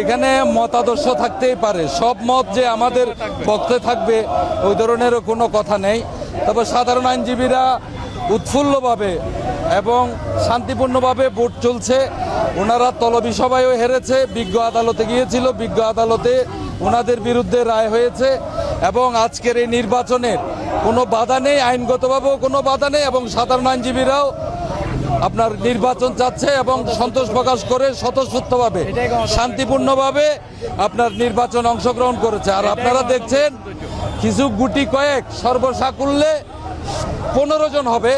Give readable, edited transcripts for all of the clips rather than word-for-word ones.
এখানে মতাদর্শ থাকতেই পারে, সব মত যে আমাদের পক্ষে থাকবে ওই ধরনেরও কোনো কথা নেই। তবে সাধারণ আইনজীবীরা উৎফুল্লভাবে এবং শান্তিপূর্ণভাবে ভোট চলছে। ওনারা তলবি সভায়ও হেরেছে, বিজ্ঞ আদালতে গিয়েছিল, বিজ্ঞ আদালতে ওনাদের বিরুদ্ধে রায় হয়েছে এবং আজকের এই নির্বাচনের কোনো বাধা নেই, আইনগতভাবেও কোনো বাধা নেই এবং সাধারণ আইনজীবীরাও আপনার নির্বাচন চাচ্ছে এবং সন্তোষ প্রকাশ করে স্বতঃস্ফূর্তভাবে শান্তিপূর্ণভাবে আপনার নির্বাচন অংশগ্রহণ করেছে। আর আপনারা দেখছেন কিছু গুটি কয়েক সর্বসাকুল্যে 15 জন হবে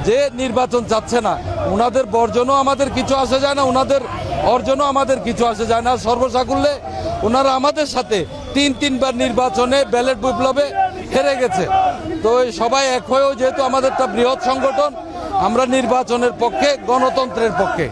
যে নির্বাচন চাচ্ছে না। ওনাদের বর্জনও আমাদের কিছু আসে যায় না, ওনাদের অর্জনও আমাদের কিছু আসে যায় না। সর্বসাকুল্যে ওনারা আমাদের সাথে তিনবার নির্বাচনে ব্যালট বিপ্লবে হেরে গেছে। তো সবাই এক হয়েও যেহেতু আমাদের একটা বৃহৎ সংগঠন, আমরা নির্বাচনের পক্ষে, গণতন্ত্রের পক্ষে।